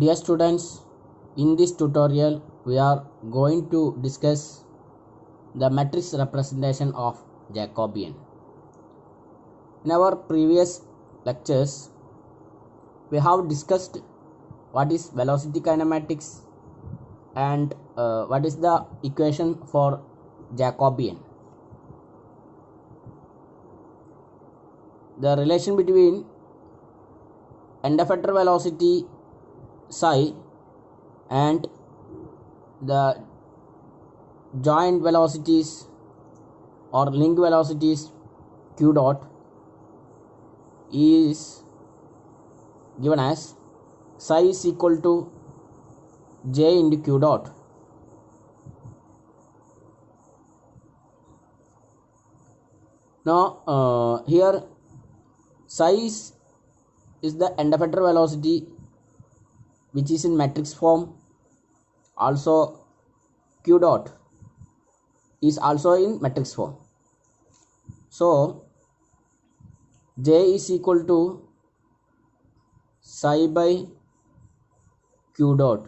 Dear students, in this tutorial we are going to discuss the matrix representation of Jacobian. In our previous lectures, we have discussed what is velocity kinematics and what is the equation for Jacobian. The relation between end effector velocity psi and the joint velocities or link velocities q dot is given as psi is equal to j into q dot. Now here psi is the end effector velocity which is in matrix form. Also q dot is also in matrix form. So j is equal to psi by q dot.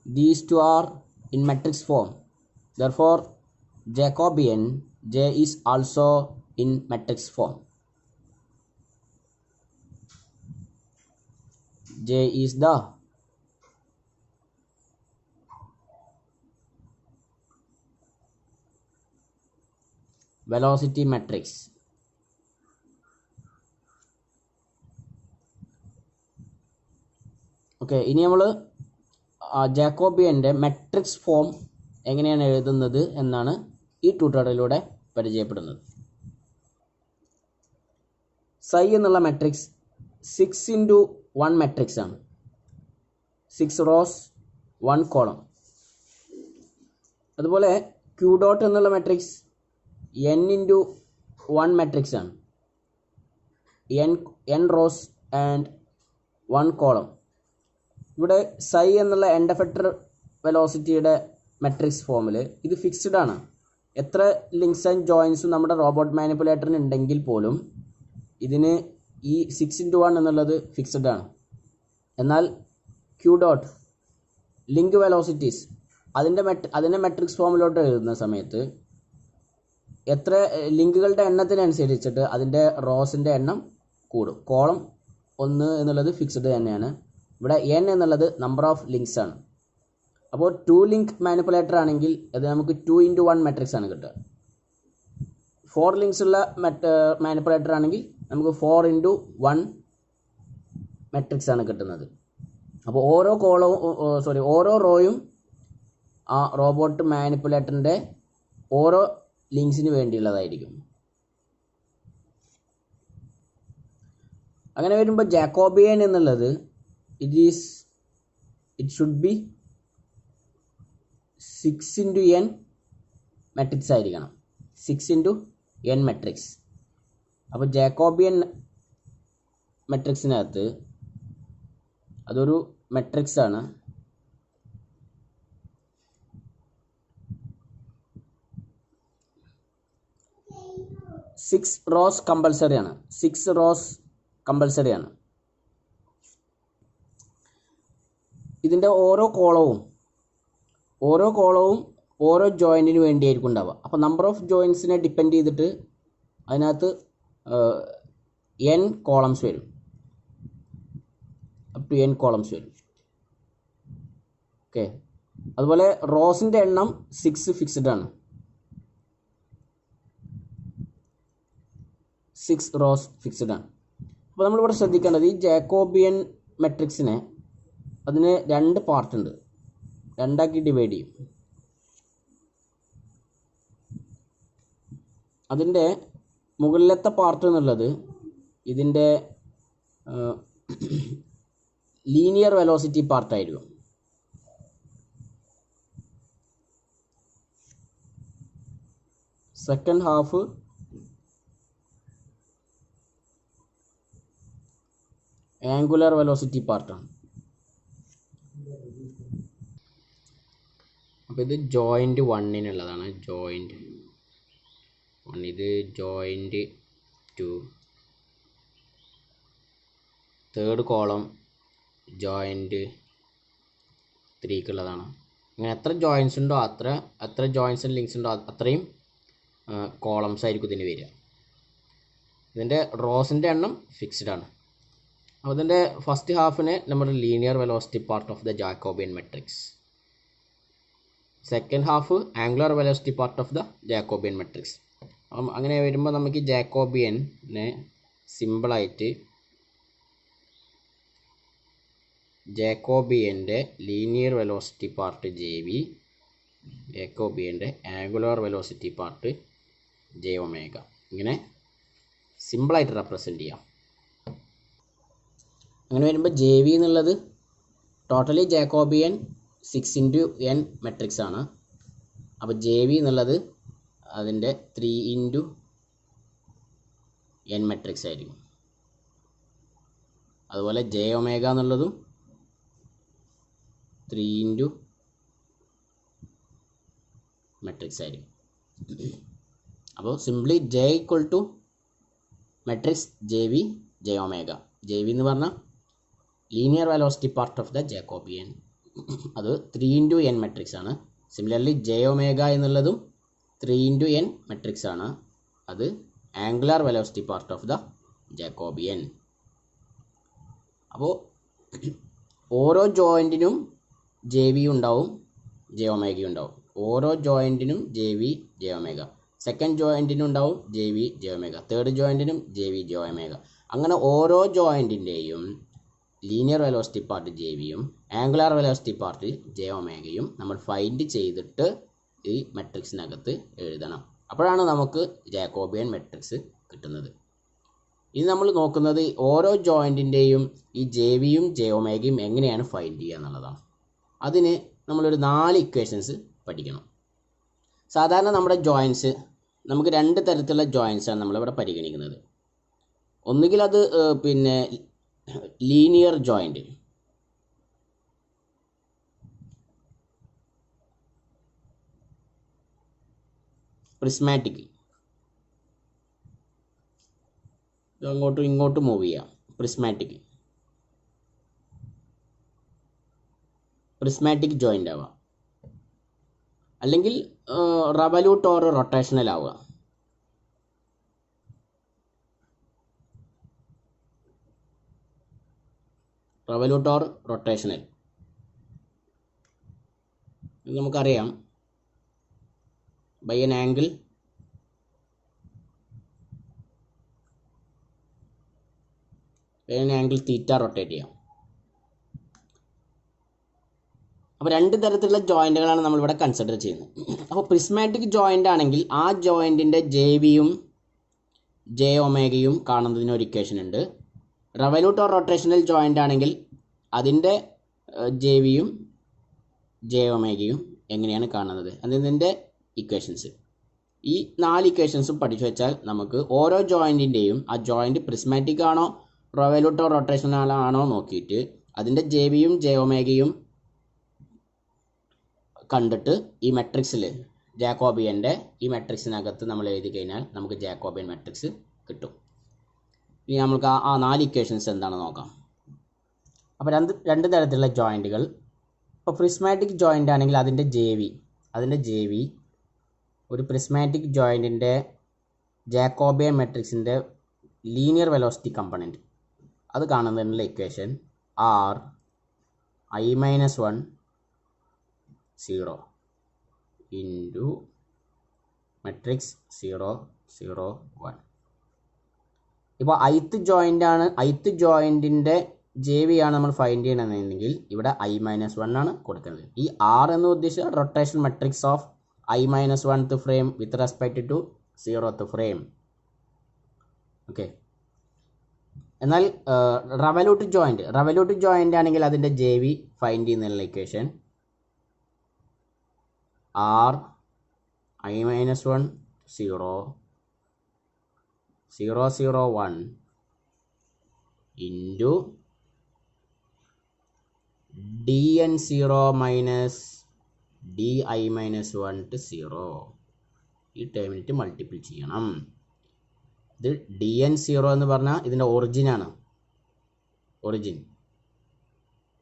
These two are in matrix form. Therefore Jacobian j is also in matrix form. J is the velocity matrix. Okay, ഇനി നമ്മൾ ജാക്കോബിയൻ്റെ matrix form എങ്ങനെയാണ് എഴുതുന്നത് എന്നാണ് ഈ ട്യൂട്ടോറിയലിലൂടെ പരിചയപ്പെടുന്നത്. സൈ എന്നുള്ള matrix 6x1 matrix ആണ്. 6 rose 1 column. അതുപോലെ ക്യൂ ഡോട്ട് എന്നുള്ള മെട്രിക്സ് n×1 മെട്രിക്സ് ആണ്. n rose and 1 column. ഇവിടെ സൈ എന്നുള്ള എൻഡ് എഫക്ടർ വെലോസിറ്റിയുടെ മെട്രിക്സ് ഫോമിൽ ഇത് ഫിക്സ്ഡ് ആണ്. എത്ര ലിങ്ക്സ് ആൻഡ് ജോയിൻസും നമ്മുടെ റോബോട്ട് മാനിപ്പുലേറ്ററിന് ഉണ്ടെങ്കിൽ പോലും ഇതിന് ഈ 6x1 എന്നുള്ളത് ഫിക്സ്ഡ് ആണ്. എന്നാൽ ക്യൂ ഡോട്ട് ലിങ്ക് വെലോസിറ്റീസ് അതിൻ്റെ മെട്രിക്സ് ഫോമിലോട്ട് എഴുതുന്ന സമയത്ത് എത്ര ലിങ്കുകളുടെ എണ്ണത്തിനനുസരിച്ചിട്ട് അതിൻ്റെ റോസിൻ്റെ എണ്ണം കൂടും. കോളം 1 എന്നുള്ളത് ഫിക്സ്ഡ് തന്നെയാണ്. ഇവിടെ n എന്നുള്ളത് നമ്പർ ഓഫ് ലിങ്ക്സ് ആണ്. അപ്പോൾ 2 ലിങ്ക് മാനിപ്പുലേറ്റർ ആണെങ്കിൽ അത് നമുക്ക് 2x1 മെട്രിക്സ് ആണ് കിട്ടുക. 4 ലിങ്ക്സ് ഉള്ള മാനിപ്പുലേറ്റർ ആണെങ്കിൽ നമുക്ക് 4x1 മെട്രിക്സ് ആണ് കിട്ടുന്നത്. അപ്പോൾ ഓരോ റോയും ആ റോബോട്ട് മാനിപ്പുലേറ്ററിൻ്റെ ഓരോ ലിങ്ക്സിന് വേണ്ടിയുള്ളതായിരിക്കും. അങ്ങനെ വരുമ്പോൾ ജാക്കോബിയൻ എന്നുള്ളത് it should be 6x(n) matrix ആയിരിക്കണം. 6x(n) matrix. അപ്പോൾ ജാക്കോബിയൻ മെട്രിക്സിനകത്ത് അതൊരു മെട്രിക്സ് ആണ്. സിക്സ് റോസ് കമ്പൽസറി ആണ്. 6 റോസ് കമ്പൽസറി ആണ്. ഇതിൻ്റെ ഓരോ കോളവും ഓരോ ജോയിൻറ്റിന് വേണ്ടിയായിരിക്കും ഉണ്ടാവുക. അപ്പോൾ നമ്പർ ഓഫ് ജോയിൻസിനെ ഡിപ്പെൻഡ് ചെയ്തിട്ട് അതിനകത്ത് n കോളംസ് വരും. അപ് ടു n കോളംസ് വരും. ഓക്കെ, അതുപോലെ റോസിൻ്റെ എണ്ണം 6 ഫിക്സ്ഡ് ആണ്. 6 റോസ് ഫിക്സ്ഡ് ആണ്. അപ്പോൾ നമ്മളിവിടെ ശ്രദ്ധിക്കേണ്ടത് ഈ ജാക്കോബിയൻ മെട്രിക്സിനെ അതിന് 2 പാർട്ട് ഉണ്ട്. 2ആക്കി ഡിവൈഡ് ചെയ്യും. അതിൻ്റെ മുകളിലത്തെ പാർട്ട് എന്നുള്ളത് ഇതിൻ്റെ ലീനിയർ വെലോസിറ്റി പാർട്ടായിരിക്കും. സെക്കൻഡ് ഹാഫ് ആംഗുലർ വെലോസിറ്റി പാർട്ടാണ്. അപ്പോൾ ഇത് ജോയിൻറ്റ് 1-നുള്ളതാണ്. ജോയിൻറ്റ് 1, ഇത് ജോയിൻറ്റ് 2, തേർഡ് കോളം ജോയിൻറ്റ് 3ക്കുള്ളതാണ്. ഇങ്ങനെ എത്ര ജോയിൻസ് ഉണ്ടോ എത്ര ജോയിൻസ് ആൻഡ് ലിങ്ക്സ് ഉണ്ടോ അത്രയും കോളംസ് ആയിരിക്കും ഇതിന് വരിക. ഇതിൻ്റെ റോസിൻ്റെ എണ്ണം ഫിക്സ്ഡ് ആണ്. അപ്പോൾ ഇതിൻ്റെ ഫസ്റ്റ് ഹാഫിന് നമ്മുടെ linear velocity part of the Jacobian matrix, second half angular velocity part of the Jacobian matrix. അപ്പം അങ്ങനെ വരുമ്പോൾ നമുക്ക് ജാക്കോബിയനെ സിമ്പിളായിട്ട് ജാക്കോബിയൻ്റെ ലീനിയർ വെലോസിറ്റി പാർട്ട് JV, ജാക്കോബിയൻ്റെ ആംഗുലർ വെലോസിറ്റി പാർട്ട് J⍵, ഇങ്ങനെ സിമ്പിളായിട്ട് റെപ്രസെൻ്റ് ചെയ്യാം. അങ്ങനെ വരുമ്പോൾ JV എന്നുള്ളത് ടോട്ടലി ജാക്കോബിയൻ 6 × n മെട്രിക്സ് ആണ്. അപ്പോൾ JV എന്നുള്ളത് അതിൻ്റെ 3 × n മെട്രിക്സ് ആയിരിക്കും. അതുപോലെ J⍵ എന്നുള്ളതും 3 × മെട്രിക്സ് ആയിരിക്കും. അപ്പോൾ simply J = matrix JV J⍵. JV എന്ന് പറഞ്ഞാൽ linear velocity part of the Jacobian, അത് 3 × n മെട്രിക്സ് ആണ്. സിമിലർലി J⍵ എന്നുള്ളതും 3 × n മെട്രിക്സ് ആണ്, അത് angular velocity part of the Jacobian. അപ്പോൾ ഓരോ ജോയിൻറ്റിനും JV ഉണ്ടാവും, J⍵ ഉണ്ടാവും. ഓരോ ജോയിൻറ്റിനും JV J⍵, സെക്കൻഡ് ജോയിൻറ്റിനും ഉണ്ടാവും JV J⍵, തേർഡ് ജോയിൻറ്റിനും JV J⍵. അങ്ങനെ ഓരോ ജോയിൻറ്റിൻ്റെയും ലീനിയർ വെലോസിറ്റി പാർട്ട് JVയും ആംഗുലർ വെലോസിറ്റി പാർട്ട് J⍵യും നമ്മൾ ഫൈൻഡ് ചെയ്തിട്ട് ഈ മെട്രിക്സിനകത്ത് എഴുതണം. അപ്പോഴാണ് നമുക്ക് ജാക്കോബിയൻ മെട്രിക്സ് കിട്ടുന്നത്. ഇത് നമ്മൾ നോക്കുന്നത് ഓരോ ജോയിൻറ്റിൻ്റെയും ഈ JVയും J⍵യും എങ്ങനെയാണ് ഫൈൻഡ് ചെയ്യുക എന്നുള്ളതാണ്. അതിന് നമ്മളൊരു 4 ഇക്വേഷൻസ് പഠിക്കണം. സാധാരണ നമ്മുടെ ജോയിൻസ് നമുക്ക് 2 തരത്തിലുള്ള ജോയിൻസാണ് നമ്മളിവിടെ പരിഗണിക്കുന്നത്. ഒന്നുകിൽ അത് ലീനിയർ ജോയിൻറ്റ്, പ്രിസ്മാറ്റിക്, അങ്ങോട്ടും ഇങ്ങോട്ടും മൂവ് ചെയ്യാം, പ്രിസ്മാറ്റിക് ജോയിൻ്റ് ആവാം, അല്ലെങ്കിൽ റവല്യൂട്ട് ഓർ റൊട്ടേഷണൽ ആവുക. റവല്യൂട്ട് ഓർ റൊട്ടേഷണൽ നമുക്കറിയാം, by an angle theta rotate ചെയ്യാം. അപ്പോൾ 2 തരത്തിലുള്ള ജോയിൻറ്റുകളാണ് നമ്മളിവിടെ കൺസിഡർ ചെയ്യുന്നത്. അപ്പോൾ പ്രിസ്മാറ്റിക് ജോയിൻ്റ് ആണെങ്കിൽ ആ ജോയിൻറ്റിൻ്റെ JVയും J⍵യും കാണുന്നതിന് ഒരു ഇക്വേഷൻ ഉണ്ട്. റവല്യൂട്ട് ഓർ റൊട്ടേഷണൽ ജോയിൻ്റ് ആണെങ്കിൽ അതിൻ്റെ JVയും J⍵യും എങ്ങനെയാണ് കാണുന്നത്, അതിൻ്റെ ഇക്വേഷൻസ്. ഈ 4 ഇക്വേഷൻസും പഠിച്ചു വെച്ചാൽ നമുക്ക് ഓരോ ജോയിൻറ്റിൻ്റെയും ആ ജോയിൻറ്റ് പ്രിസ്മാറ്റിക് ആണോ റവല്യൂട്ട് ഓർ റൊട്ടേഷണൽ ആണോ നോക്കിയിട്ട് അതിൻ്റെ JVയും J⍵യും കണ്ടിട്ട് ഈ മെട്രിക്സിൽ ജാക്കോബിയൻ്റെ ഈ മെട്രിക്സിനകത്ത് നമ്മൾ എഴുതി കഴിഞ്ഞാൽ നമുക്ക് ജാക്കോബിയൻ മെട്രിക്സ് കിട്ടും. ഇനി നമുക്ക് ആ 4 ഇക്വേഷൻസ് എന്താണെന്ന് നോക്കാം. അപ്പോൾ രണ്ട് തരത്തിലുള്ള ജോയിൻറ്റുകൾ. ഇപ്പോൾ പ്രിസ്മാറ്റിക് ജോയിൻ്റ് ആണെങ്കിൽ അതിൻ്റെ JV ഒരു പ്രിസ്മാറ്റിക് ജോയിൻറ്റിൻ്റെ ജാക്കോബിയൻ മെട്രിക്സിൻ്റെ ലീനിയർ വെലോസിറ്റി കമ്പണൻറ്റ് അത് കാണുന്നതിനുള്ള ഇക്വേഷൻ R(i−1 0) ഇൻറ്റു മെട്രിക്സ് 0 0 1. ഇപ്പോൾ ith ജോയിൻറ്റിൻ്റെ JV ആണ് നമ്മൾ ഫൈൻഡ് ചെയ്യണമെന്നുണ്ടെങ്കിൽ ഇവിടെ i−1 ആണ് കൊടുക്കുന്നത്. ഈ R എന്ന് ഉദ്ദേശിച്ച rotation matrix of i−1th frame with respect to 0th frame. Okay. എന്നാൽ റവല്യൂട്ട് ജോയിൻ്റ് ആണെങ്കിൽ അതിൻ്റെ JV ഫൈൻഡ് ചെയ്യുന്നതിനുള്ള equation R(i−1 0 0 0 1) into dn0 minus di−1 0. ഈ ടേമിനിറ്റ് മൾട്ടിപ്പിൾ ചെയ്യണം. ഇത് dn0 എന്ന് പറഞ്ഞാൽ ഇതിൻ്റെ ഒറിജിൻ.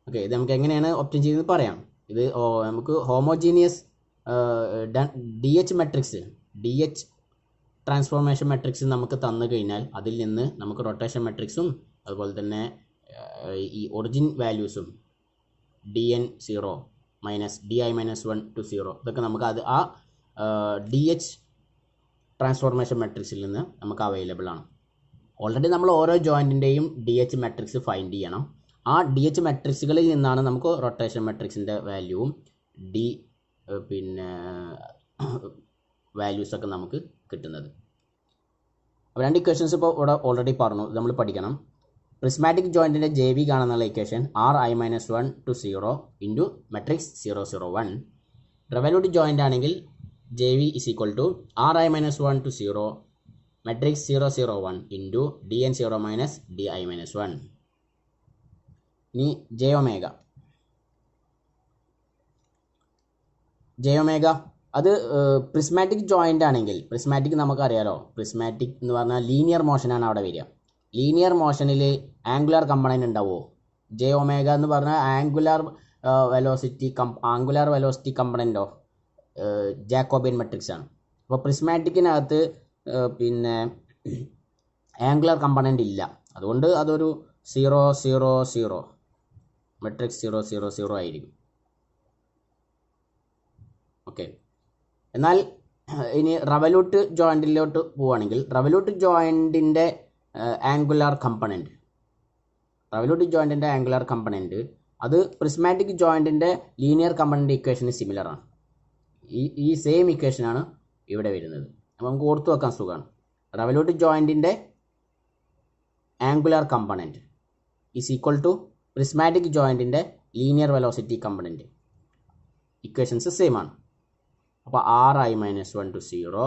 ഓക്കെ, ഇത് നമുക്ക് എങ്ങനെയാണ് ഒബ്റ്റെയിൻ ചെയ്യുന്നത് പറയാം. ഇത് നമുക്ക് homogeneous D H matrix, D H transformation matrix നമുക്ക് തന്നു കഴിഞ്ഞാൽ അതിൽ നിന്ന് നമുക്ക് റൊട്ടേഷൻ മെട്രിക്സും അതുപോലെ തന്നെ ഈ origin വാല്യൂസും dn0 minus di-1 to 0 ഇതൊക്കെ നമുക്ക് ആ ഡി എച്ച് ട്രാൻസ്ഫോർമേഷൻ മെട്രിക്സിൽ നിന്ന് നമുക്ക് അവൈലബിൾ ആണ്. ഓൾറെഡി നമ്മൾ ഓരോ ജോയിൻറ്റിൻ്റെയും ഡി എച്ച് മെട്രിക്സ് ഫൈൻഡ് ചെയ്യണം. ആ ഡി എച്ച് മെട്രിക്സുകളിൽ നിന്നാണ് നമുക്ക് റൊട്ടേഷൻ മെട്രിക്സിൻ്റെ വാല്യൂവും പിന്നെ വാല്യൂസൊക്കെ നമുക്ക് കിട്ടുന്നത്. അപ്പോൾ 2 ഇക്വേഷൻസ് ഇപ്പോൾ ഇവിടെ ഓൾറെഡി പറഞ്ഞു, നമ്മൾ പഠിക്കണം. പ്രിസ്മാറ്റിക് ജോയിൻറ്റിൻ്റെ ജെ വി കാണുന്നുള്ള equation ri-1 to 0 into matrix 0 0 1. Revolute joint ആണെങ്കിൽ J V is equal to ri-1 to 0 matrix 0 0 1 into dn0 minus di-1. ഇനി ജെ ഒമേഗ അത് പ്രിസ്മാറ്റിക് ജോയിൻ്റ് ആണെങ്കിൽ, പ്രിസ്മാറ്റിക് നമുക്കറിയാലോ, പ്രിസ്മാറ്റിക് എന്ന് പറഞ്ഞാൽ ലീനിയർ മോഷനാണ് അവിടെ വരിക. ലീനിയർ മോഷനിൽ ആംഗുലാർ കമ്പണൻ്റ് ഉണ്ടാവുമോ? ജെ ഒമേഗ എന്ന് പറഞ്ഞാൽ angular velocity component of Jacobian matrix ആണ്. അപ്പോൾ പ്രിസ്മാറ്റിക്കിനകത്ത് പിന്നെ ആംഗുലാർ കമ്പണൻ്റ് ഇല്ല, അതുകൊണ്ട് അതൊരു 0 0 0 മെട്രിക്സ് 0 0 0 ആയിരിക്കും. ഓക്കെ. എന്നാൽ ഇനി റവല്യൂട്ട് ജോയിൻറ്റിലോട്ട് പോവുകയാണെങ്കിൽ റവല്യൂട്ട് ജോയിൻറ്റിൻ്റെ ആംഗുലാർ കമ്പണൻ്റ് അത് പ്രിസ്മാറ്റിക് ജോയിൻറ്റിൻ്റെ ലീനിയർ കമ്പണൻ്റ് ഇക്വേഷന് സിമിലറാണ്. ഈ സെയിം ഇക്വേഷനാണ് ഇവിടെ വരുന്നത്. അപ്പോൾ നമുക്ക് ഓർത്തു വെക്കാൻ സുഖമാണ്. റവല്യൂട്ട് ജോയിൻറ്റിൻ്റെ angular component is equal to prismatic ജോയിൻറ്റിൻ്റെ linear velocity component. Equations same ആണ്. അപ്പോൾ ri-1 to 0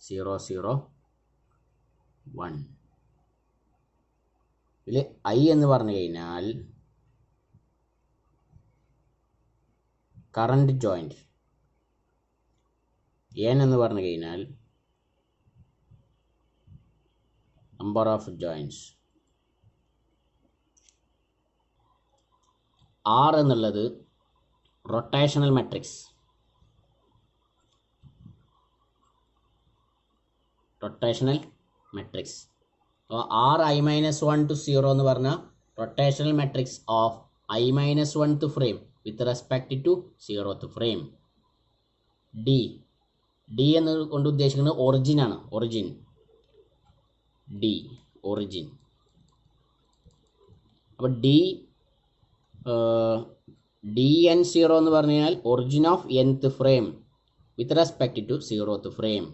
0 0 1. ഇതിൽ ഐ എന്ന് പറഞ്ഞു കഴിഞ്ഞാൽ കറണ്ട് ജോയിൻറ്റ്, എൻ എന്ന് പറഞ്ഞു കഴിഞ്ഞാൽ നമ്പർ ഓഫ് ജോയിൻറ്റ്സ്, ആർ എന്നുള്ളത് റൊട്ടേഷണൽ മെട്രിക്സ്. അപ്പോൾ ri-1 to 0 എന്ന് പറഞ്ഞാൽ rotational matrix of i-1th frame with respect to 0th frame. D എന്ന് കൊണ്ട് ഉദ്ദേശിക്കുന്നത് ഒറിജിൻ ആണ്. ഒറിജിൻ അപ്പോൾ dn0 എന്ന് പറഞ്ഞു കഴിഞ്ഞാൽ origin of nth frame with respect to 0th frame.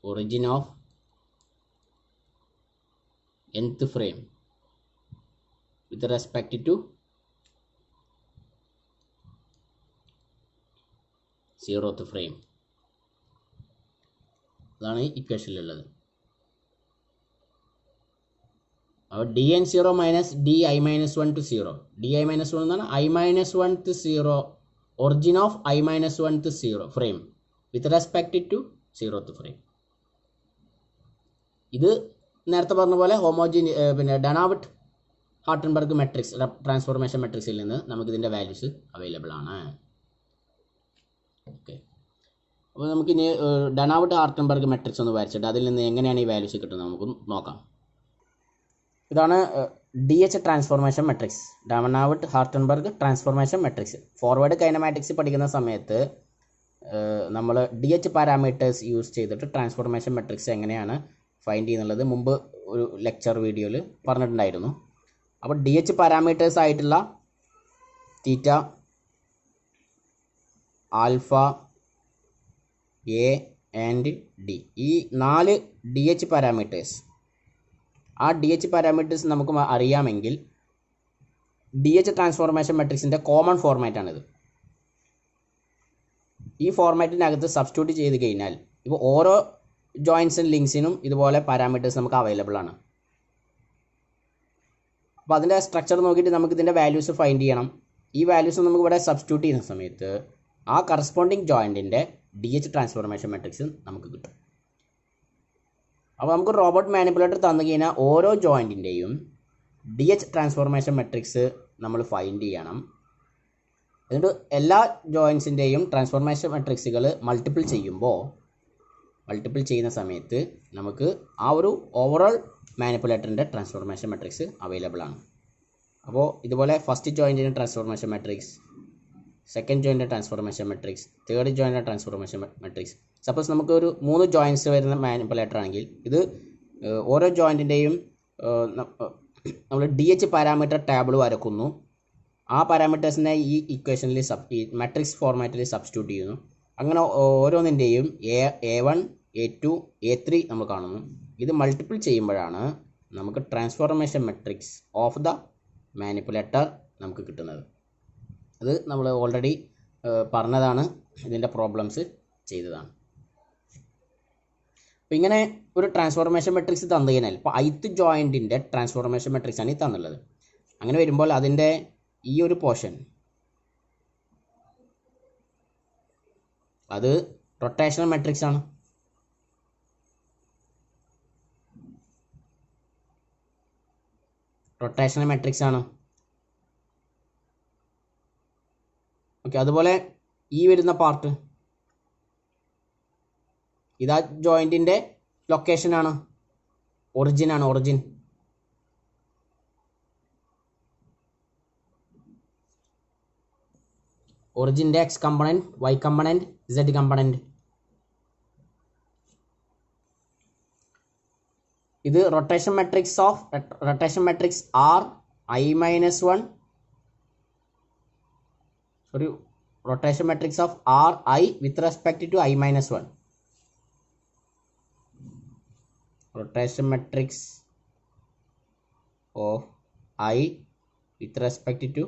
origin of nth frame with respect to 0th frame. അതാണ് ഈ ഇക്വേഷനിലുള്ളത്. അപ്പോൾ dn0 minus di-1 to 0. di-1 എന്നാണ് i-1th 0 origin of i-1th 0 frame with respect to 0th frame. ഇത് നേരത്തെ പറഞ്ഞ പോലെ പിന്നെ ഡനാവിട്ട് ഹാർട്ടൻബർഗ് matrix transformation മെട്രിക്സിൽ നിന്ന് നമുക്കിതിൻ്റെ വാല്യൂസ് അവൈലബിൾ ആണ്. ഓക്കെ. അപ്പോൾ നമുക്കിനി ഡനാവിട്ട് ഹാർട്ടൻബർഗ് മെട്രിക്സ് ഒന്ന് വരച്ചിട്ട് അതിൽ നിന്ന് എങ്ങനെയാണ് ഈ വാല്യൂസ് കിട്ടുന്നത് നമുക്ക് നോക്കാം. ഇതാണ് D H transformation matrix, Denavit Hartenberg transformation matrix. Forward kinematics പഠിക്കുന്ന സമയത്ത് നമ്മൾ ഡി എച്ച് പാരാമീറ്റേഴ്സ് യൂസ് ചെയ്തിട്ട് ട്രാൻസ്ഫോർമേഷൻ മെട്രിക്സ് എങ്ങനെയാണ് ഫൈൻഡ് ചെയ്യുന്നുള്ളത് മുമ്പ് ഒരു ലെക്ചർ വീഡിയോയിൽ പറഞ്ഞിട്ടുണ്ടായിരുന്നു. അപ്പോൾ ഡി എച്ച് പാരാമീറ്റേഴ്സ് ആയിട്ടുള്ള തീറ്റ, ആൽഫ, എ ആൻഡ് ഡി, ഈ 4 ഡി എച്ച് പാരാമീറ്റേഴ്സ്, ആ ഡി എച്ച് പാരാമീറ്റേഴ്സ് നമുക്ക് അറിയാമെങ്കിൽ ഡി എച്ച് ട്രാൻസ്ഫോർമേഷൻ മെട്രിക്സിൻ്റെ കോമൺ ഫോർമാറ്റാണിത്. ഈ ഫോർമാറ്റിനകത്ത് സബ്സ്റ്റിറ്റ്യൂട്ട് ചെയ്ത് കഴിഞ്ഞാൽ ഇപ്പോൾ ഓരോ ജോയിൻറ്റ്സ് ആൻഡ് ലിങ്ക്സിനും ഇതുപോലെ പാരാമീറ്റേഴ്സ് നമുക്ക് അവൈലബിൾ ആണ്. അപ്പോൾ അതിൻ്റെ സ്ട്രക്ചർ നോക്കിയിട്ട് നമുക്ക് ഇതിൻ്റെ വാല്യൂസ് ഫൈൻഡ് ചെയ്യണം. ഈ വാല്യൂസ് നമുക്ക് ഇവിടെ സബ്സ്റ്റിറ്റ്യൂട്ട് ചെയ്യുന്ന സമയത്ത് ആ കറസ്പോണ്ടിങ് ജോയിൻറ്റിൻ്റെ ഡി എച്ച് ട്രാൻസ്ഫോർമേഷൻ മെട്രിക്സ് നമുക്ക് കിട്ടും. അപ്പോൾ നമുക്ക് റോബോട്ട് മാനിപ്പുലേറ്റർ തന്നു കഴിഞ്ഞാൽ ഓരോ ജോയിൻറ്റിൻ്റെയും DH ട്രാൻസ്ഫോർമേഷൻ മെട്രിക്സ് നമ്മൾ ഫൈൻഡ് ചെയ്യണം. എന്നിട്ട് എല്ലാ ജോയിൻസിൻ്റെയും ട്രാൻസ്ഫോർമേഷൻ മെട്രിക്സുകൾ മൾട്ടിപ്പിൾ ചെയ്യുന്ന സമയത്ത് നമുക്ക് ആ ഒരു ഓവറോൾ മാനിപ്പുലേറ്ററിൻ്റെ ട്രാൻസ്ഫോർമേഷൻ മെട്രിക്സ് അവൈലബിൾ ആണ്. അപ്പോൾ ഇതുപോലെ ഫസ്റ്റ് ജോയിൻറ്റിൻ്റെ ട്രാൻസ്ഫോർമേഷൻ മെട്രിക്സ്, സെക്കൻഡ് ജോയിൻറ്റിൻ്റെ ട്രാൻസ്ഫോർമേഷൻ മെട്രിക്സ്, തേർഡ് ജോയിൻറ്റിൻ്റെ ട്രാൻസ്ഫോർമേഷൻ മെട്രിക്സ്. സപ്പോസ് നമുക്ക് ഒരു 3 ജോയിൻറ്റ്സ് വരുന്ന മാനിപ്പുലേറ്റർ ആണെങ്കിൽ ഇത് ഓരോ ജോയിൻറ്റിൻ്റെയും നമ്മൾ DH പാരാമീറ്റർ ടേബിൾ വരക്കുന്നു. ആ പാരാമീറ്റേഴ്സിനെ ഈ ഇക്വേഷനിൽ ഈ മാട്രിക്സ് ഫോർമാറ്റിൽ സബ്സ്റ്റിറ്റ്യൂട്ട് ചെയ്യുന്നു. അങ്ങനെ ഓരോന്നിൻ്റെയും A1 A2 A3 നമ്മൾ കാണുന്നു. ഇത് മൾട്ടിപ്പിൾ ചെയ്യുമ്പോഴാണ് നമുക്ക് transformation matrix of the manipulator നമുക്ക് കിട്ടുന്നത്. അത് നമ്മൾ ഓൾറെഡി പറഞ്ഞതാണ്, ഇതിൻ്റെ പ്രോബ്ലംസ് ചെയ്തതാണ്. അപ്പോൾ ഇങ്ങനെ ഒരു ട്രാൻസ്ഫോർമേഷൻ മെട്രിക്സ് തന്നു കഴിഞ്ഞാൽ ഇപ്പോൾ ith ജോയിൻറ്റിൻ്റെ ട്രാൻസ്ഫോർമേഷൻ മെട്രിക്സ് ആണ് ഈ തന്നുള്ളത്. അങ്ങനെ വരുമ്പോൾ അതിൻ്റെ ഈ ഒരു പോർഷൻ അത് റൊട്ടേഷണൽ മെട്രിക്സ് ആണ്. ഓക്കെ. അതുപോലെ ഈ വരുന്ന പാർട്ട് ഇതാ ജോയിൻറ്റിൻ്റെ ലൊക്കേഷനാണ്, ഒറിജിൻ. ഒറിജിൻ്റെ X component, Y component, Z component. ഇത് rotation matrix R I-1, rotation matrix of Ri with respect to I-1. Rotation matrix of I with respect to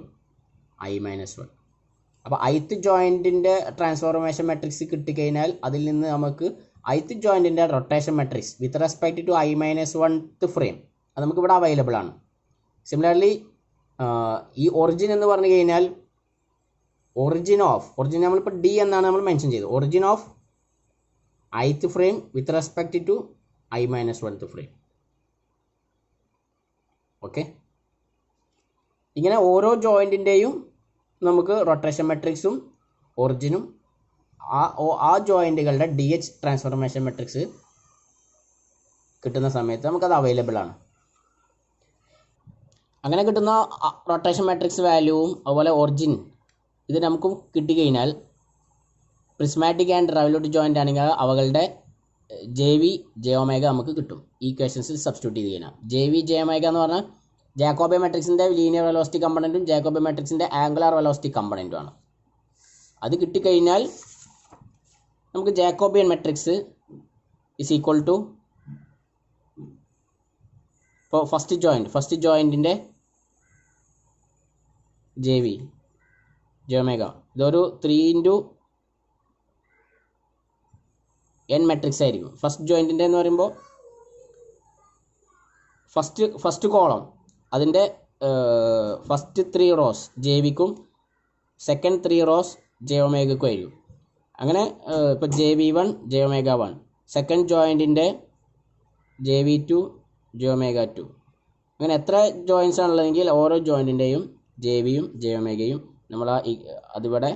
I-1. അപ്പോൾ ith ജോയിൻറ്റിൻ്റെ ട്രാൻസ്ഫോർമേഷൻ മെട്രിക്സ് കിട്ടിക്കഴിഞ്ഞാൽ അതിൽ നിന്ന് നമുക്ക് ith ജോയിൻറ്റിൻ്റെ rotation matrix with respect to I-1th frame അത് നമുക്കിവിടെ available ആണ്. Similarly ഈ ഒറിജിൻ എന്ന് പറഞ്ഞു കഴിഞ്ഞാൽ ഒറിജിൻ നമ്മളിപ്പോൾ D എന്നാണ് നമ്മൾ മെൻഷൻ ചെയ്തത്. Origin of ith frame with respect to I-1th frame. Okay. ഇങ്ങനെ ഓരോ ജോയിൻറ്റിൻ്റെയും നമുക്ക് റൊട്ടേഷൻ മെട്രിക്സും ഒറിജിനും ആ ജോയിൻറ്റുകളുടെ DH ട്രാൻസ്ഫോർമേഷൻ മെട്രിക്സ് കിട്ടുന്ന സമയത്ത് നമുക്കത് അവൈലബിൾ ആണ്. അങ്ങനെ കിട്ടുന്ന റൊട്ടേഷൻ മെട്രിക്സ് വാല്യൂവും അതുപോലെ ഒറിജിൻ ഇത് നമുക്ക് കിട്ടിക്കഴിഞ്ഞാൽ പ്രിസ്മാറ്റിക് ആൻഡ് റെവല്യൂട്ട് ജോയിൻ്റ് ആണെങ്കിൽ അവകളുടെ JV Jω നമുക്ക് കിട്ടും. ഈ ഇക്വേഷൻസിൽ സബ്സ്റ്റിറ്റ്യൂട്ട് ചെയ്ത് കഴിഞ്ഞാൽ JV Jω എന്ന് പറഞ്ഞാൽ ജാക്കോബി മെട്രിക്സിൻ്റെ ലീനിയർ വെലോസിറ്റി കമ്പണൻറ്റും ജാക്കോബി മെട്രിക്സിൻ്റെ ആംഗുലാർ വെലോസിറ്റി കമ്പണൻറ്റുമാണ്. അത് കിട്ടിക്കഴിഞ്ഞാൽ നമുക്ക് Jacobian matrix is equal to ഇപ്പോൾ ഫസ്റ്റ് ജോയിൻറ്റിൻ്റെ JV Jω ഇതൊരു 3×n മെട്രിക്സ് ആയിരിക്കും. ഫസ്റ്റ് ജോയിൻറ്റിൻ്റെ എന്ന് പറയുമ്പോൾ ഫസ്റ്റ് കോളം അതിൻ്റെ ഫസ്റ്റ് 3 റോസ് JVക്കും സെക്കൻഡ് 3 റോസ് Jω ക്കും ആയിരിക്കും. അങ്ങനെ ഇപ്പോൾ JV1 Jω1, second ജോയിൻറ്റിൻ്റെ JV2 Jω2, അങ്ങനെ എത്ര ജോയിൻസ് ആണുള്ളതെങ്കിൽ ഓരോ ജോയിൻറ്റിൻ്റെയും JVയും Jωയും നമ്മൾ അതിവിടെ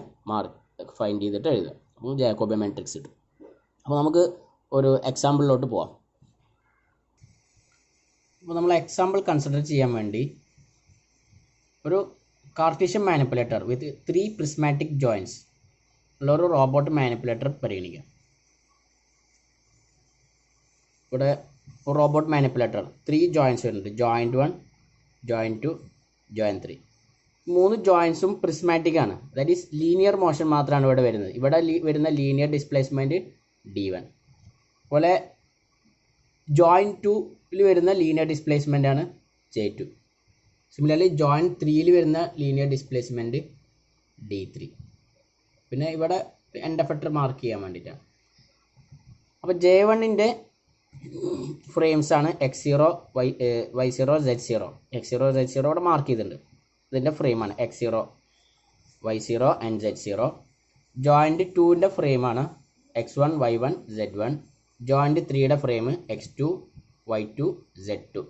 ഫൈൻഡ് ചെയ്തിട്ട് എഴുതുക. അപ്പോൾ ജാക്കോബിയൻ മാട്രിക്സ് കിട്ടും. അപ്പോൾ നമുക്ക് ഒരു എക്സാമ്പിളിലോട്ട് പോവാം. അപ്പോൾ നമ്മൾ എക്സാമ്പിൾ കൺസിഡർ ചെയ്യാൻ വേണ്ടി ഒരു കാർട്ടീഷ്യൻ മാനിപ്പുലേറ്റർ വിത്ത് 3 പ്രിസ്മാറ്റിക് ജോയിൻസ് ഉള്ള ഒരു റോബോട്ട് മാനിപ്പുലേറ്റർ പരിഗണിക്കാം. ഇവിടെ റോബോട്ട് മാനിപ്പുലേറ്റർ 3 ജോയിൻസ് വരുന്നുണ്ട്. Joint 1, joint 2, joint 3. 3 ജോയിൻസും പ്രിസ്മാറ്റിക് ആണ്. ദാറ്റ് ഈസ് ലീനിയർ മോഷൻ മാത്രമാണ് ഇവിടെ വരുന്നത്. ഇവിടെ വരുന്ന ലീനിയർ ഡിസ്പ്ലേസ്മെൻറ്റ് D1. അതുപോലെ ജോയിൻറ്റ് 2ൽ വരുന്ന ലീനിയർ ഡിസ്പ്ലേസ്മെൻ്റ് ആണ് J2. സിമിലർലി ജോയിൻറ്റ് 3ൽ വരുന്ന ലീനിയർ ഡിസ്പ്ലേസ്മെൻറ്റ് D3. പിന്നെ ഇവിടെ എൻഡ് എഫക്ടർ മാർക്ക് ചെയ്യാൻ വേണ്ടിയിട്ടാണ്. അപ്പോൾ J1ൻ്റെ ഫ്രെയിംസ് ആണ് X0 Y0 Z0. X0 Z0 ഇവിടെ മാർക്ക് ചെയ്തിട്ടുണ്ട്. ഇതിൻ്റെ ഫ്രെയിമാണ് X0 Y0 and Z0. Joint 2ൻ്റെ ഫ്രെയിമാണ് X1 Y1 Z1. ജോയിൻറ്റ് 3യുടെ ഫ്രെയിം x2 y2 z2.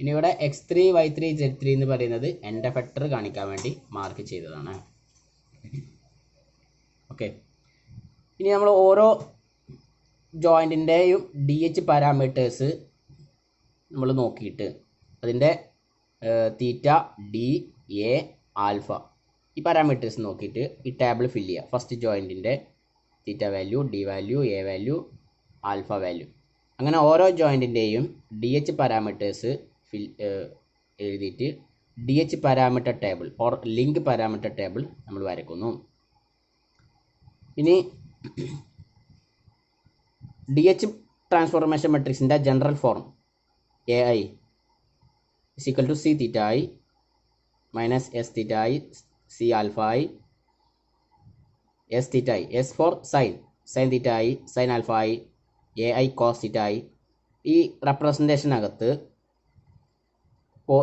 ഇനി ഇവിടെ x3 y3 z3 എന്ന് പറയുന്നത് എൻഡ് എഫക്ടർ കാണിക്കാൻ വേണ്ടി മാർക്ക് ചെയ്തതാണ്. ഓക്കെ, ഇനി നമ്മൾ ഓരോ ജോയിൻറ്റിൻ്റെയും DH പാരാമീറ്റേഴ്സ് നമ്മൾ നോക്കിയിട്ട് അതിൻ്റെ തീറ്റ ഡി എ ആൽഫ ഈ പാരാമീറ്റേഴ്സ് നോക്കിയിട്ട് ഈ ടേബിൾ ഫില്ല് ചെയ്യുക. ഫസ്റ്റ് ജോയിൻറ്റിൻ്റെ theta value, D value, A value, alpha value, അങ്ങനെ ഓരോ ജോയിൻറ്റിൻ്റെയും DH പാരാമീറ്റേഴ്സ് എഴുതിയിട്ട് DH parameter table or link parameter table നമ്മൾ വരയ്ക്കുന്നു. ഇനി DH ട്രാൻസ്ഫോർമേഷൻ മെട്രിക്സിൻ്റെ general form AI is equal to C theta I minus S theta I C alpha I S theta I, S for sin theta I sin alpha I AI cos theta I. ഈ റെപ്രസെൻറ്റേഷനകത്ത് ഇപ്പോൾ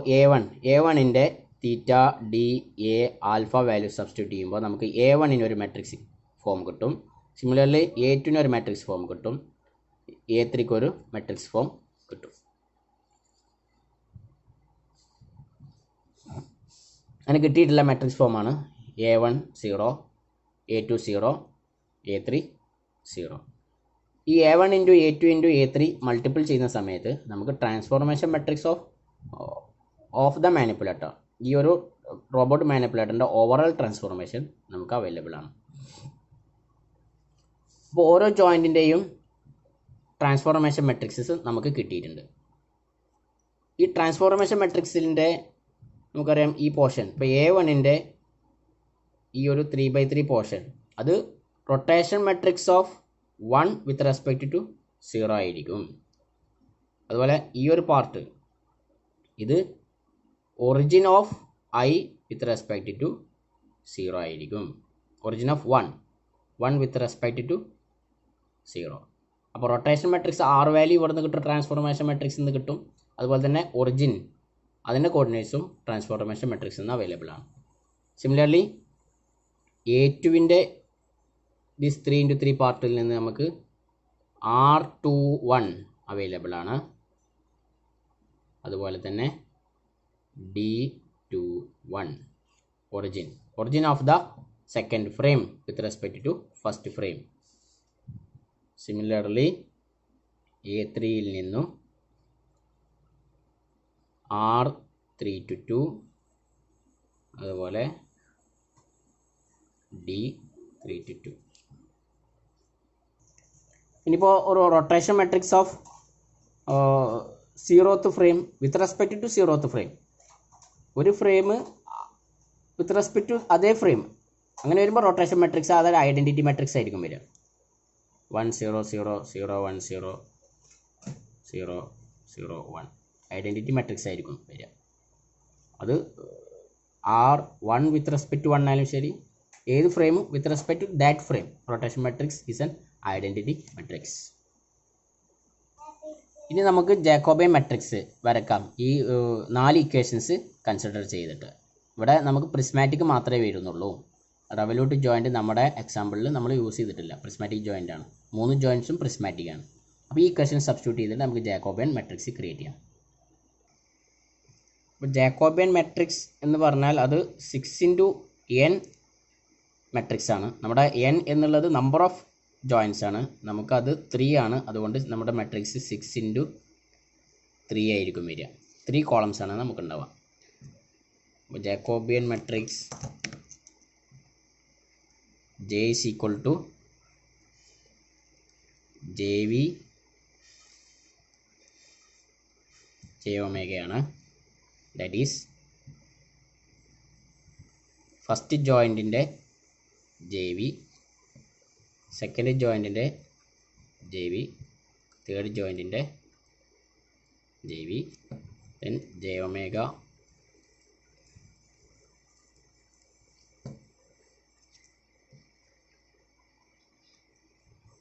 A1ൻ്റെ theta D A alpha value substitute ചെയ്യുമ്പോൾ നമുക്ക് A1 ഒരു matrix form കിട്ടും. Similarly A2 ഒരു matrix form കിട്ടും, A3 ഒരു മെട്രിക്സ് ഫോം കിട്ടും. അങ്ങനെ കിട്ടിയിട്ടുള്ള മെട്രിക്സ് ഫോമാണ് A1 0, A2 0, A3 0. ഈ A1 × A2 × A3 മൾട്ടിപ്പിൾ ചെയ്യുന്ന സമയത്ത് നമുക്ക് transformation matrix of the manipulator, ഈ ഒരു റോബോട്ട് മാനിപ്പുലേറ്ററിൻ്റെ ഓവറോൾ ട്രാൻസ്ഫോർമേഷൻ നമുക്ക് അവൈലബിൾ ആണ്. അപ്പോൾ ഓരോ ജോയിൻറ്റിൻ്റെയും ട്രാൻസ്ഫോർമേഷൻ മെട്രിക്സസ് നമുക്ക് കിട്ടിയിട്ടുണ്ട്. ഈ ട്രാൻസ്ഫോർമേഷൻ മെട്രിക്സിൻ്റെ നമുക്കറിയാം ഈ പോർഷൻ, ഇപ്പോൾ A1ൻ്റെ ഈ ഒരു 3/3 പോർഷൻ അത് rotation matrix of 1 with respect to 0 ആയിരിക്കും. അതുപോലെ ഈ ഒരു പാർട്ട് ഇത് origin of I with respect to 0 ആയിരിക്കും. Origin of 1 with respect to 0. അപ്പോൾ റൊട്ടേഷൻ മെട്രിക്സ് R വാല്യൂ ഇവിടെ നിന്ന് കിട്ടും, ട്രാൻസ്ഫോർമേഷൻ മെട്രിക്സ് നിന്ന് കിട്ടും. അതുപോലെ തന്നെ ഒറിജിൻ അതിൻ്റെ കോർഡിനേറ്റ്സും ട്രാൻസ്ഫോർമേഷൻ മെട്രിക്സ് നിന്ന് അവൈലബിൾ ആണ്. സിമിലർലി A2ൻ്റെ ദിസ് 3 × 3 പാർട്ടിൽ നിന്ന് നമുക്ക് R21 അവൈലബിൾ ആണ്. അതുപോലെ തന്നെ D21 origin of the second frame with respect to first frame. Similarly A3യിൽ നിന്നും R322 അതുപോലെ D322. ഇനിയിപ്പോൾ ഒരു rotation matrix of 0th frame with respect to 0th frame, ഒരു ഫ്രെയിം വിത്ത് റെസ്പെക്റ്റ് ടു അതേ ഫ്രെയിം, അങ്ങനെ വരുമ്പോൾ റൊട്ടേഷൻ മെട്രിക്സ് അതായത് ഐഡൻറ്റിറ്റി മെട്രിക്സ് ആയിരിക്കും വരിക. 1 0 0 0 1 0 0 0 1 ഐഡൻറ്റിറ്റി മെട്രിക്സ് ആയിരിക്കും വരിക. അത് R1 വിത്ത് റെസ്പെക്റ്റ് ടു 1 ആയാലും ശരി, ഏത് ഫ്രെയിമും with respect to that frame rotation matrix is an identity matrix. ഇനി നമുക്ക് ജാക്കോബിയൻ മെട്രിക്സ് വരക്കാം ഈ 4 ഇക്വേഷൻസ് കൺസിഡർ ചെയ്തിട്ട്. ഇവിടെ നമുക്ക് പ്രിസ്മാറ്റിക് മാത്രമേ വരുന്നുള്ളൂ. റെവല്യൂട്ട് ജോയിൻറ്റ് നമ്മുടെ എക്സാമ്പിളിൽ നമ്മൾ യൂസ് ചെയ്തിട്ടില്ല, പ്രിസ്മാറ്റിക് ജോയിൻ്റ് ആണ്. 3 ജോയിൻറ്റ്സും പ്രിസ്മാറ്റിക് ആണ്. അപ്പോൾ ഈ ഇക്വേഷൻ സബ്സ്റ്റിറ്റ്യൂട്ട് ചെയ്തിട്ട് നമുക്ക് ജാക്കോബിയൻ മെട്രിക്സ് ക്രിയേറ്റ് ചെയ്യാം. അപ്പോൾ ജാക്കോബിയൻ മെട്രിക്സ് എന്ന് പറഞ്ഞാൽ അത് 6 × n മെട്രിക്സ് ആണ്. നമ്മുടെ n എന്നുള്ളത് നമ്പർ ഓഫ് ജോയിൻറ്റ്സ് ആണ്, നമുക്കത് 3 ആണ്. അതുകൊണ്ട് നമ്മുടെ മെട്രിക്സ് 6 × 3 ആയിരിക്കും വരിക. 3 കോളംസ് ആണ് നമുക്കുണ്ടാവുക. അപ്പോൾ Jacobian matrix J is equal to JV J omega ആണ്. ദാറ്റ് ഈസ് ഫസ്റ്റ് ജോയിൻറ്റിൻ്റെ JV, സെക്കൻഡ് ജോയിൻറ്റിൻ്റെ JV, തേർഡ് ജോയിൻറ്റിൻ്റെ JV, then J omega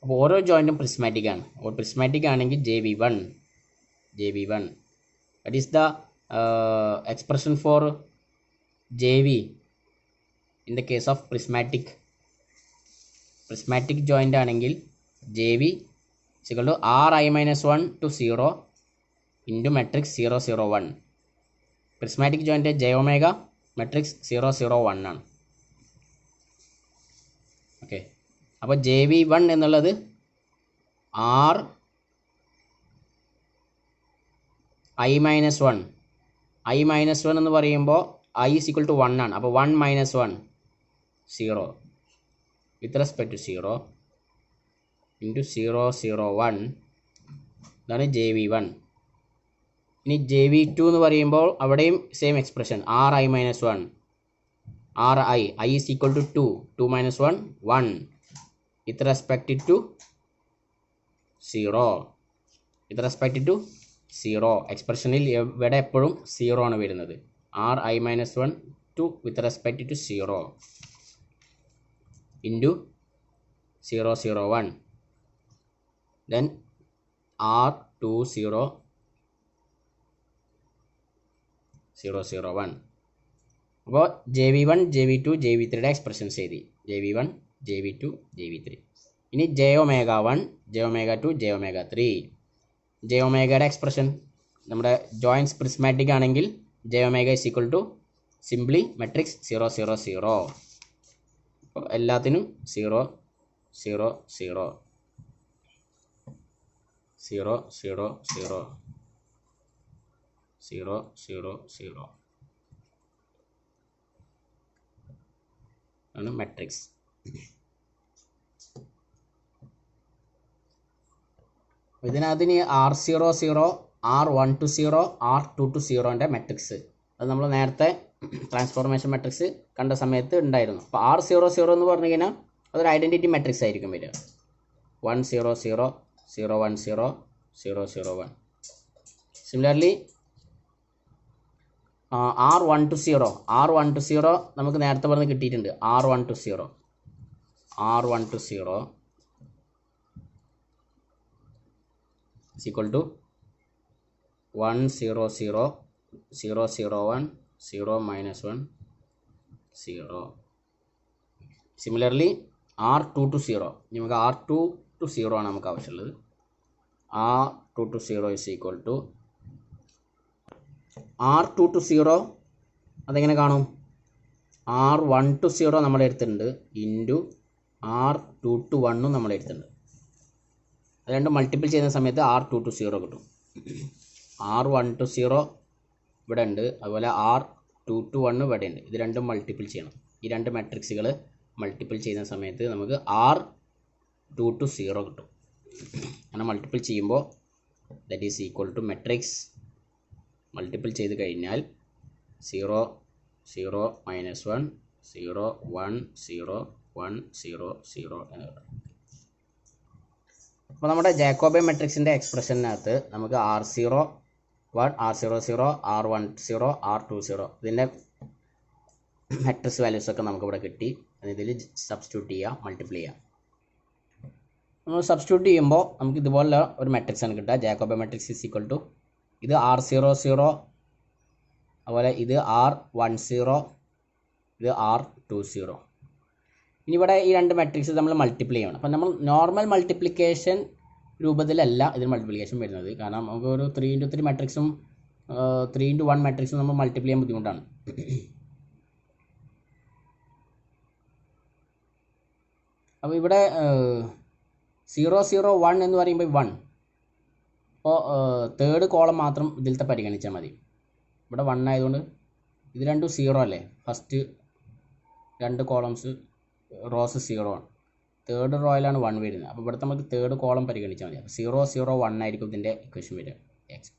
അപ്പോൾ ഓരോ ജോയിൻറ്റും പ്രിസ്മാറ്റിക് ആണ്. പ്രിസ്മാറ്റിക് ആണെങ്കിൽ JV1 that is the expression for JV in the case of prismatic joint ആണെങ്കിൽ JV is equal to Ri minus 1 to 0 into matrix 0 0 1. Prismatic joint J omega matrix 0 0 1 ആണ്. Okay, അപ്പോൾ JV1 എന്നുള്ളത് R I minus 1. I minus 1 എന്ന് പറയുമ്പോൾ I is equal to 1 ആണ്. അപ്പോൾ 1 minus 1 0 with respect to 0 into 0 0 1. ഇതാണ് JV1. ഇനി JV2 എന്ന് പറയുമ്പോൾ അവിടെയും same expression Ri minus 1. Ri, I is equal to 2. 2 minus 1 1 with respect to 0. with respect to 0. എക്സ്പ്രഷനിൽ ഇവിടെ എപ്പോഴും 0 ആണ് വരുന്നത്. Ri minus 1 to with respect to 0 into 0 0 1. then R2 0 0 0 1. അപ്പോൾ JV1 JV2 JV3യുടെ എക്സ്പ്രഷൻസ് എഴുതി. JV1 JV2 JV3. ഇനി Jω1 Jω2 Jω3. Jωയുടെ expression നമ്മുടെ joints prismatic ആണെങ്കിൽ Jω is equal to simply matrix 0 0 0. അപ്പോൾ എല്ലാത്തിനും 0 0 0 0 0 0 0 0 0 ആണ് മെട്രിക്സ്. ഇതിനകത്ത് ഇനി R0 0 R1 to 0 R2 to 0ൻ്റെ matrix അത് നമ്മൾ നേരത്തെ ട്രാൻസ്ഫോർമേഷൻ മെട്രിക്സ് കണ്ട സമയത്ത് ഉണ്ടായിരുന്നു. അപ്പോൾ R0 0 എന്ന് പറഞ്ഞു കഴിഞ്ഞാൽ അതൊരു ഐഡൻറ്റിറ്റി മെട്രിക്സ് ആയിരിക്കും വരിക. 1 0 0 0 1 0 0 0 1. Similarly R1 to 0 R1 to 0 നമുക്ക് നേരത്തെ പറഞ്ഞ് കിട്ടിയിട്ടുണ്ട്. R1 to 0 R1 to 0 is equal to 1 0 0 0 0 1 0 minus 1 0. Similarly R2 to 0 നമുക്ക് R2 to 0 ആണ് നമുക്ക് ആവശ്യമുള്ളത്. R2 to 0 is equal to R2 to 0 അതെങ്ങനെ കാണും? R1 to 0 നമ്മൾ എടുത്തിട്ടുണ്ട് ഇൻറ്റു R2 to 1 നമ്മൾ എടുത്തിട്ടുണ്ട്. അത് രണ്ടും മൾട്ടിപ്പിൾ ചെയ്യുന്ന സമയത്ത് R2 to 0 കിട്ടും. R1 to 0 ഇവിടെ ഉണ്ട്, അതുപോലെ R2 to 1 ഇവിടെ ഉണ്ട്. ഇത് രണ്ടും മൾട്ടിപ്പിൾ ചെയ്യണം. ഈ രണ്ട് മെട്രിക്സുകൾ മൾട്ടിപ്പിൾ ചെയ്യുന്ന സമയത്ത് നമുക്ക് R2 to 0 കിട്ടും. അങ്ങനെ മൾട്ടിപ്പിൾ ചെയ്യുമ്പോൾ that is equal to matrix multiple ചെയ്ത് കഴിഞ്ഞാൽ 0 0 മൈനസ് 1 0 1 0 1 0 0 എന്ന് കിട്ടും. അപ്പോൾ നമ്മുടെ ജാക്കോബിയൻ മെട്രിക്സിൻ്റെ എക്സ്പ്രഷനകത്ത് നമുക്ക് R0 1 R0 0 R1 0 R2 0 ഇതിൻ്റെ മെട്രിക്സ് വാല്യൂസൊക്കെ നമുക്കിവിടെ കിട്ടി. ഇതിൽ സബ്സ്റ്റിറ്റ്യൂട്ട് ചെയ്യുക, മൾട്ടിപ്ലൈ ചെയ്യുക. നമ്മൾ സബ്സ്റ്റിറ്റ്യൂട്ട് ചെയ്യുമ്പോൾ നമുക്ക് ഇതുപോലുള്ള ഒരു മെട്രിക്സ് ആണ് കിട്ടുക. Jacobian matrix is equal to ഇത് R0 0 അതുപോലെ ഇത് R10 ഇത് R20. ഇനി ഇവിടെ ഈ രണ്ട് മെട്രിക്സ് നമ്മൾ മൾട്ടിപ്ലൈ ചെയ്യണം. അപ്പം നമ്മൾ നോർമൽ മൾട്ടിപ്ലിക്കേഷൻ രൂപത്തിലല്ല ഇതിന് മൾട്ടിപ്ലിക്കേഷൻ വരുന്നത്. കാരണം നമുക്ക് ഒരു 3x3 മെട്രിക്സും 3x1 മെട്രിക്സും നമ്മൾ മൾട്ടിപ്ലൈ ചെയ്യാൻ ബുദ്ധിമുട്ടാണ്. അപ്പോൾ ഇവിടെ 0 0 1 എന്ന് പറയുമ്പോൾ 1. അപ്പോൾ തേർഡ് കോളം മാത്രം ഇതിലത്തെ പരിഗണിച്ചാൽ മതി. ഇവിടെ 1 ആയതുകൊണ്ട് ഇത് രണ്ടും 0 അല്ലേ. ഫസ്റ്റ് രണ്ട് കോളംസ് റോസ് 0 ആണ്. തേർഡ് റോയിലാണ് 1 വരുന്നത്. അപ്പോൾ ഇവിടുത്തെ നമുക്ക് തേർഡ് കോളം പരിഗണിച്ചാൽ മതി. അപ്പോൾ 0 0 1 ആയിരിക്കും ഇതിൻ്റെ ഇക്വേഷൻ വരിക, എക്സ്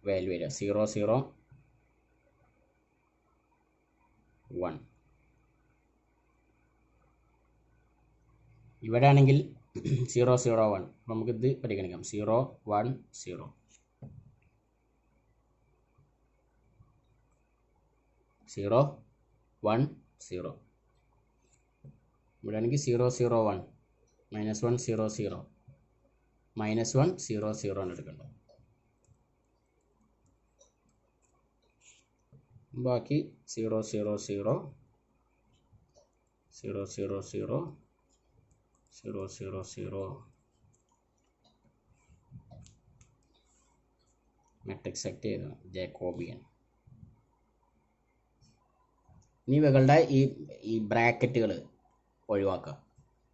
വാല്യൂ വരിക 0 0 1. ഇവിടെ ആണെങ്കിൽ 0 0 1. നമുക്കിത് പരിഗണിക്കാം 0 1 0 0 1 0. ഇവിടെ ആണെങ്കിൽ 0 0 1 -1 0 0 -1 0 0 ആണ് എടുക്കേണ്ടത്. ബാക്കി 0 0 0 0 0 0 0 0 0 മെട്രിക്സ് സെലക്ട് ചെയ്തു, ജാക്കോബിയൻ. ഇനി ഇവകളുടെ ഈ ബ്രാക്കറ്റുകൾ ഒഴിവാക്കുക.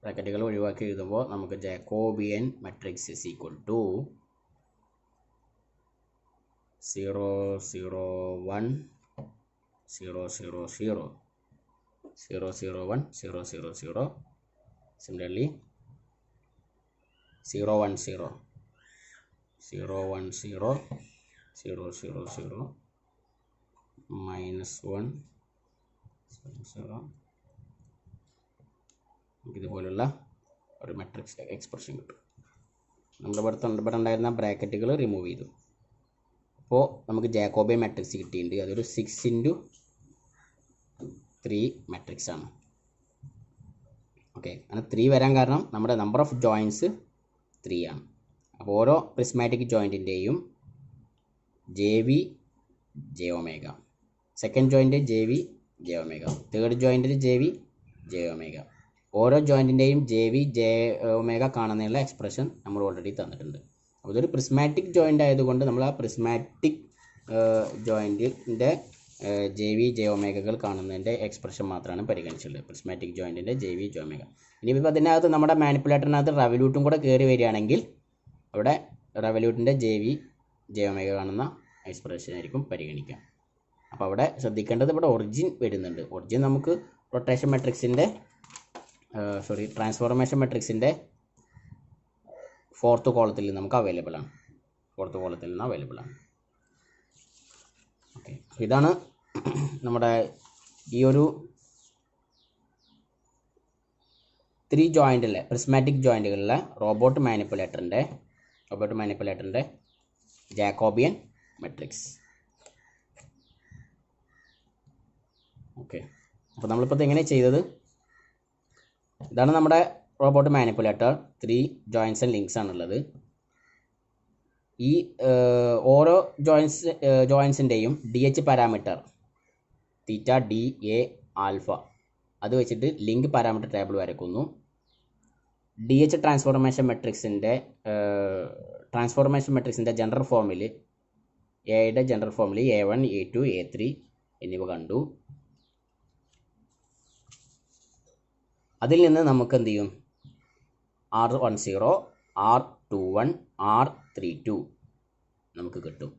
ബ്രാക്കറ്റുകൾ ഒഴിവാക്കി എഴുതുമ്പോൾ നമുക്ക് Jacobian matrix is equal to 0 0 1 0 0 0 0 0 1 0 0 0. Similarly 0 1 0 0 1 0 0 0 0 -1 0 ഇതുപോലുള്ള ഒരു മെട്രിക്സ് എക്സ്പ്രഷൻ കിട്ടും. നമ്മുടെ ഇവിടെ ഉണ്ടായിരുന്ന ബ്രാക്കറ്റുകൾ റിമൂവ് ചെയ്തു. അപ്പോൾ നമുക്ക് ജാക്കോബിയൻ മെട്രിക്സ് കിട്ടിയിട്ടുണ്ട്. അതൊരു 6×3 മെട്രിക്സ് ആണ്. ഓക്കെ, അങ്ങനെ 3 വരാൻ കാരണം നമ്മുടെ നമ്പർ ഓഫ് ജോയിൻസ് 3 ആണ്. അപ്പോൾ ഓരോ പ്രിസ്മാറ്റിക് ജോയിൻറ്റിൻ്റെയും JV J omega, second joint JV J omega, third ജോയിൻറ്റിൽ JV J ഒമേഗ. ഓരോ ജോയിൻറ്റിൻ്റെയും JV J ഒമേഗ കാണുന്നതിനുള്ള എക്സ്പ്രഷൻ നമ്മൾ ഓൾറെഡി തന്നിട്ടുണ്ട്. അപ്പോൾ ഇതൊരു പ്രിസ്മാറ്റിക് ജോയിൻ്റ് ആയതുകൊണ്ട് നമ്മൾ ആ പ്രിസ്മാറ്റിക് ജോയിൻറ്റിൻ്റെ JV J ഒമേഗകൾ കാണുന്നതിൻ്റെ എക്സ്പ്രഷൻ മാത്രമാണ് പരിഗണിച്ചുള്ളത്. പ്രിസ്മാറ്റിക് ജോയിൻറ്റിൻ്റെ JV J ഒമേഗ. ഇനിയിപ്പോൾ അതിനകത്ത് നമ്മുടെ മാനിപ്പുലേറ്ററിനകത്ത് റെവല്യൂട്ടും കൂടെ കയറി വരികയാണെങ്കിൽ അവിടെ റെവല്യൂട്ടിൻ്റെ JV J ഒമേഗ കാണുന്ന എക്സ്പ്രഷൻ ആയിരിക്കും പരിഗണിക്കുക. അപ്പോൾ അവിടെ ശ്രദ്ധിക്കേണ്ടത് ഇവിടെ ഒറിജിൻ വരുന്നുണ്ട്. ഒറിജിൻ നമുക്ക് റൊട്ടേഷൻ മെട്രിക്സിൻ്റെ ട്രാൻസ്ഫോർമേഷൻ മെട്രിക്സിൻ്റെ 4th കോളത്തിൽ നമുക്ക് അവൈലബിൾ ആണ്. 4th കോളത്തിൽ നിന്ന് അവൈലബിൾ ആണ്. ഓക്കെ, ഇതാണ് നമ്മുടെ ഈ ഒരു 3 ജോയിൻറ്റിലെ പ്രിസ്മാറ്റിക് ജോയിൻറ്റുകളിലെ റോബോട്ട് മാനിപ്പുലേറ്ററിൻ്റെ ജാക്കോബിയൻ മെട്രിക്സ്. ഓക്കെ, അപ്പോൾ നമ്മളിപ്പോൾ ഇത് എങ്ങനെ ചെയ്തത്? ഇതാണ് നമ്മുടെ robot manipulator. 3 joints and links ആണുള്ളത്. ഈ ഓരോ ജോയിൻസിൻ്റെയും DH parameter theta D A alpha അത് വെച്ചിട്ട് ലിങ്ക് പാരാമീറ്റർ ടേബിൾ വരയ്ക്കുന്നു. DH ട്രാൻസ്ഫോർമേഷൻ മെട്രിക്സിൻ്റെ ജനറൽ ഫോമിൽ എയുടെ ജനറൽ ഫോമിൽ A1 A2 A3 എന്നിവ കണ്ടു. അതിൽ നിന്ന് നമുക്ക് എന്ത് ചെയ്യും? R10 R21 R32 നമുക്ക് കിട്ടും.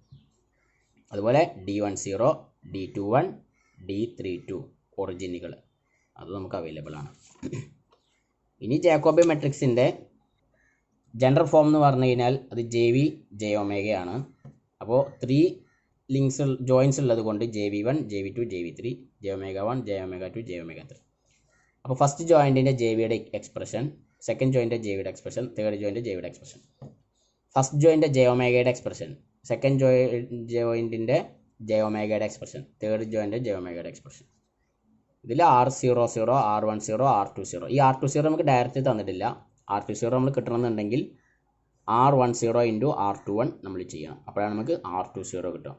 അതുപോലെ D10 D21 D32 ഒറിജിനുകൾ അത് നമുക്ക് അവൈലബിൾ ആണ്. ഇനി ജാക്കോബിയൻ മെട്രിക്സിൻ്റെ ജനറൽ ഫോം എന്ന് പറഞ്ഞു കഴിഞ്ഞാൽ അത് JV J ഒമേഗയാണ്. അപ്പോൾ 3 ജോയിൻസ് ഉള്ളത് കൊണ്ട് JV1 JV2 JV3 J omega 1 J omega 2 J omega 3. അപ്പോൾ ഫസ്റ്റ് ജോയിൻറ്റിൻ്റെ JVയുടെ എക്സ്പ്രഷൻ, സെക്കൻഡ് ജോയിൻ്റെ JVയുടെ എക്സ്പ്രഷൻ, തേർഡ് ജോയിൻ്റെ JVയുടെ എക്സ്പ്രഷൻ. ഫസ്റ്റ് ജോയിൻ്റെ J ഒമേഗയുടെ എക്സ്പ്രഷൻ, സെക്കൻഡ് ജോയിൻറ്റിൻ്റെ J ഒമേഗയുടെ എക്സ്പ്രഷൻ, തേർഡ് ജോയിൻ്റെ J ഒമേഗയുടെ എക്സ്പ്രഷൻ. ഇതിൽ R00 R10 R20. ഈ R20 നമുക്ക് ഡയറക്റ്റ് തന്നിട്ടില്ല. R20 നമ്മൾ കിട്ടണമെന്നുണ്ടെങ്കിൽ R10 × R21 നമ്മൾ ചെയ്യണം. അപ്പോഴാണ് നമുക്ക് R20 കിട്ടുക.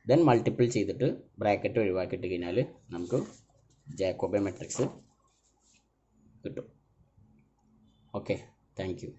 ദെൻ മൾട്ടിപ്പിൾ ചെയ്തിട്ട് ബ്രാക്കറ്റ് ഒഴിവാക്കിയിട്ട് കഴിഞ്ഞാൽ നമുക്ക് ജാക്കോബിയൻ മെട്രിക്സ് കിട്ടും. Okay, thank you.